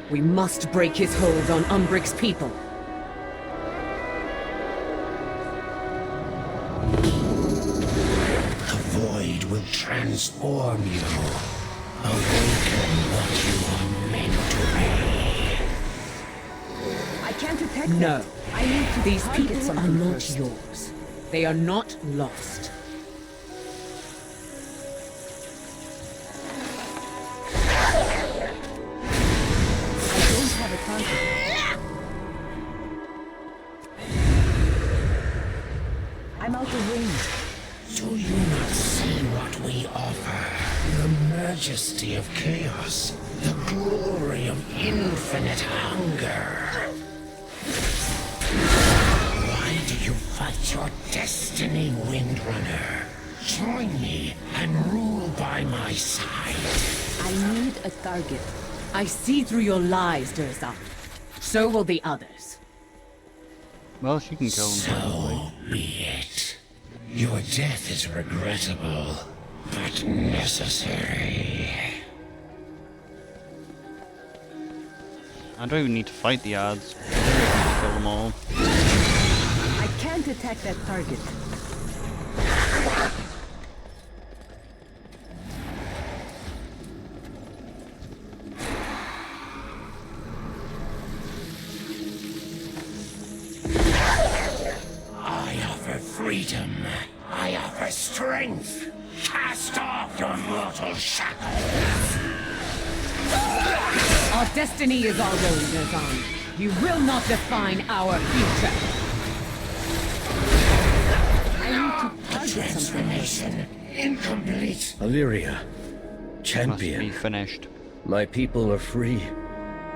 [SPEAKER 9] We must break his hold on Umbric's people.
[SPEAKER 2] The void will transform you. Awaken what you are
[SPEAKER 5] I can't detect
[SPEAKER 9] No.
[SPEAKER 5] that. I need to
[SPEAKER 9] These
[SPEAKER 5] target
[SPEAKER 9] people are
[SPEAKER 5] something
[SPEAKER 9] not
[SPEAKER 5] first.
[SPEAKER 9] yours. They are not lost.
[SPEAKER 5] I don't have a target. I'm out of range.
[SPEAKER 13] Do you not see what we offer? The majesty of chaos, the glory of infinite hunger. Why do you fight your destiny, Windrunner? Join me and rule by my side.
[SPEAKER 5] I need a target.
[SPEAKER 9] I see through your lies, Durzan. So will the others.
[SPEAKER 1] Well, she can kill them.
[SPEAKER 13] So be it. Your death is regrettable, but necessary.
[SPEAKER 1] I don't even need to fight the odds. I can kill them all.
[SPEAKER 5] I can't attack that target.
[SPEAKER 13] I offer freedom. I offer strength. Cast off your mortal shackles.
[SPEAKER 9] Our destiny is our own, Durzan. You will not define our future.
[SPEAKER 5] I need to target something.
[SPEAKER 13] Transformation incomplete.
[SPEAKER 12] Illyria,
[SPEAKER 1] Must be
[SPEAKER 12] champion,
[SPEAKER 1] finished.
[SPEAKER 12] my people are free,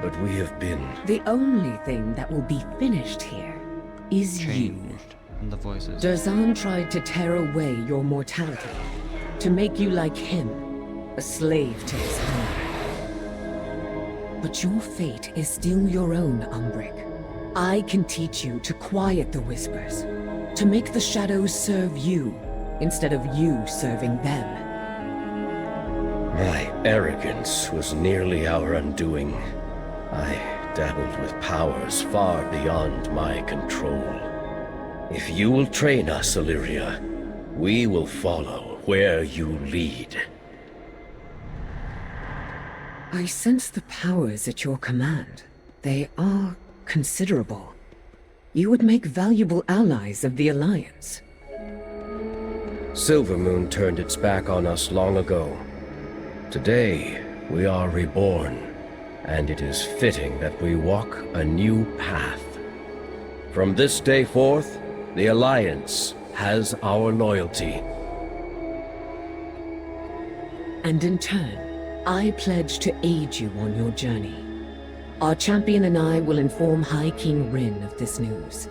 [SPEAKER 12] but we have been
[SPEAKER 9] The only thing that will be finished here is you.
[SPEAKER 1] Changed. And the voices.
[SPEAKER 9] Durzan tried to tear away your mortality, to make you like him, a slave to his hunger. But your fate is still your own, Umbric. I can teach you to quiet the whispers, to make the shadows serve you, instead of you serving them.
[SPEAKER 12] My arrogance was nearly our undoing. I dabbled with powers far beyond my control. If you will train us, Illyria, we will follow where you lead.
[SPEAKER 9] I sense the powers at your command. They are considerable. You would make valuable allies of the Alliance.
[SPEAKER 12] Silvermoon turned its back on us long ago. Today, we are reborn, and it is fitting that we walk a new path. From this day forth, the Alliance has our loyalty.
[SPEAKER 9] And in turn, I pledge to aid you on your journey. Our champion and I will inform High King Rin of this news.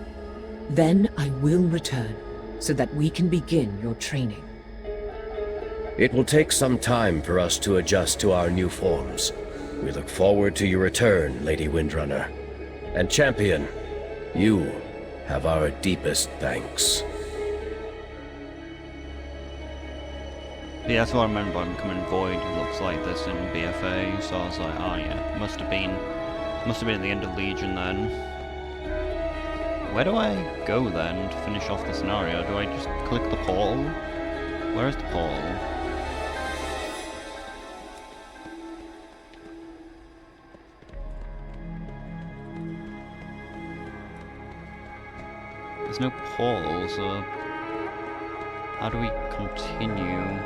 [SPEAKER 9] Then I will return, so that we can begin your training.
[SPEAKER 12] It will take some time for us to adjust to our new forms. We look forward to your return, Lady Windrunner. And Champion, you have our deepest thanks.
[SPEAKER 1] Yeah, that's what I remember by becoming Void, who looks like this in BFA, so I was like, oh yeah, must have been at the end of Legion then. Where do I go then to finish off the scenario? Do I just click the portal? Where is the portal? There's no portal, so how do we continue?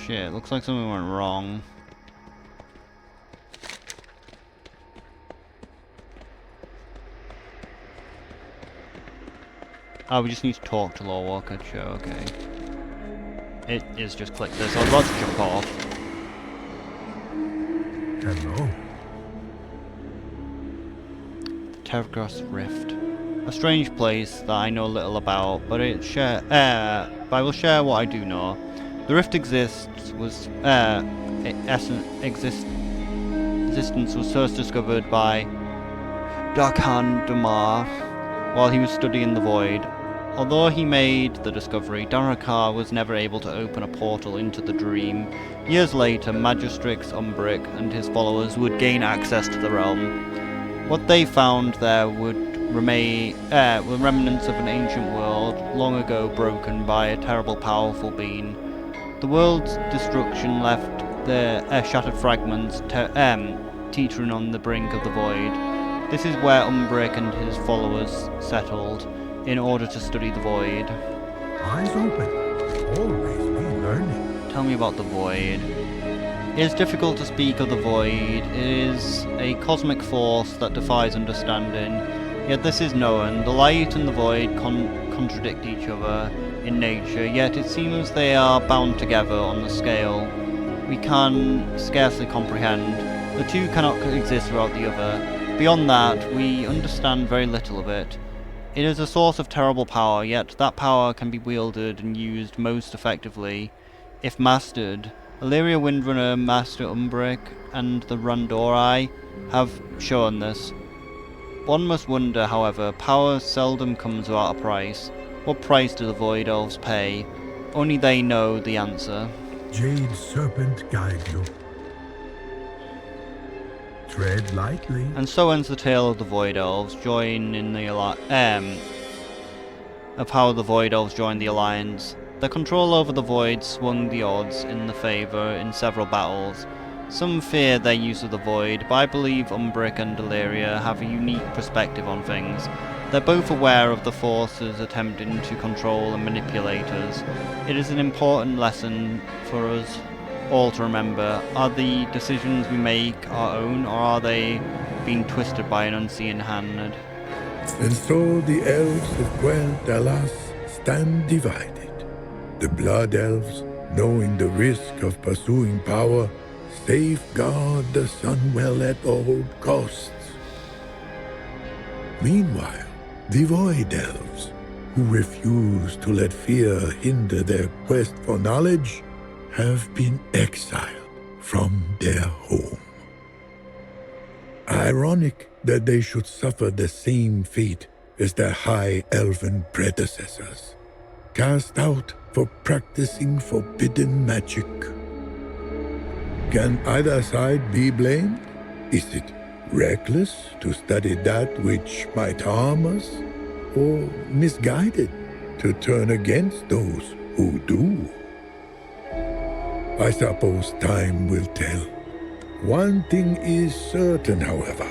[SPEAKER 1] Shit, looks like something went wrong. Oh, we just need to talk to Lorewalker, sure, okay. It is just click this, I was about to jump off.
[SPEAKER 2] Hello.
[SPEAKER 1] Terragrass Rift. A strange place that I know little about, but I will share what I do know. The rift existence was first discovered by Darkhan Damar while he was studying the Void. Although he made the discovery, Darakar was never able to open a portal into the dream. Years later, Magistrix Umbric and his followers would gain access to the realm. What they found there would were remnants of an ancient world, long ago broken by a terrible powerful being. The world's destruction left the shattered fragments teetering on the brink of the void. This is where Umbric and his followers settled, in order to study the void.
[SPEAKER 2] Eyes open. Always be learning.
[SPEAKER 1] Tell me about the void. It is difficult to speak of the void. It is a cosmic force that defies understanding. Yet this is known. The light and the void contradict each other in nature, yet it seems they are bound together on the scale we can scarcely comprehend. The two cannot exist without the other. Beyond that, we understand very little of it. It is a source of terrible power, yet that power can be wielded and used most effectively if mastered. Illyria Windrunner, Master Umbric, and the Randorai have shown this. One must wonder, however, power seldom comes without a price. What price do the Void Elves pay? Only they know the answer.
[SPEAKER 2] Jade Serpent guide you. Tread lightly.
[SPEAKER 1] And so ends the tale of the Void Elves join in the of how the Void Elves joined the Alliance. Their control over the Void swung the odds in their favour in several battles. Some fear their use of the Void, but I believe Umbric and Illyria have a unique perspective on things. They're both aware of the forces attempting to control and manipulate us. It is an important lesson for us all to remember. Are the decisions we make our own, or are they being twisted by an unseen hand?
[SPEAKER 2] And so the elves of quel'thalas stand divided. The Blood Elves, knowing the risk of pursuing power, safeguard the Sunwell at all costs. Meanwhile, the Void Elves, who refuse to let fear hinder their quest for knowledge, have been exiled from their home. Ironic that they should suffer the same fate as their high elven predecessors, cast out for practicing forbidden magic. Can either side be blamed? Is it reckless to study that which might harm us, or misguided to turn against those who do? I suppose time will tell. One thing is certain, however.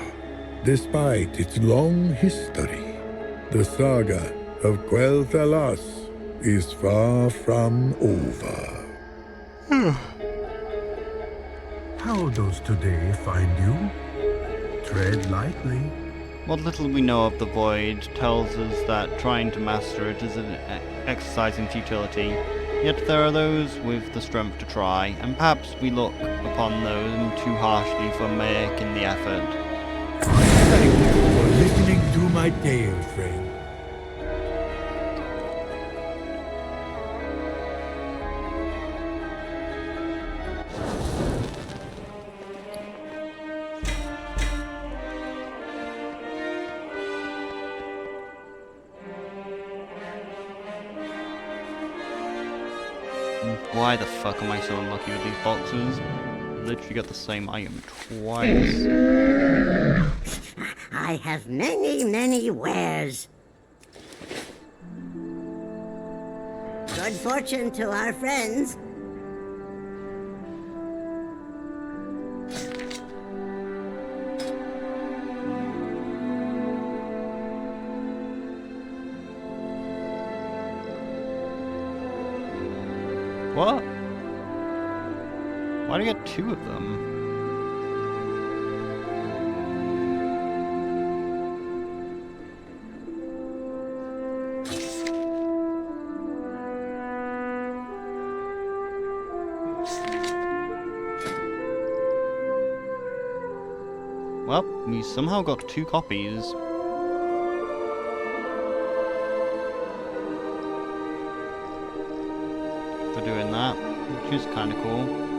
[SPEAKER 2] Despite its long history, the saga of quel'thalas is far from over. How does today find you? Tread lightly.
[SPEAKER 1] What little we know of the Void tells us that trying to master it is an exercise in futility. Yet there are those with the strength to try, and perhaps we look upon them too harshly for making the effort.
[SPEAKER 2] Thank you for listening to my tale, friend.
[SPEAKER 1] Why the fuck am I so unlucky with these boxes? Literally got the same item twice.
[SPEAKER 5] I have many, many wares. Good fortune to our friends.
[SPEAKER 1] What? Why do you get two of them? Well, we somehow got two copies. For doing that, which is kinda cool.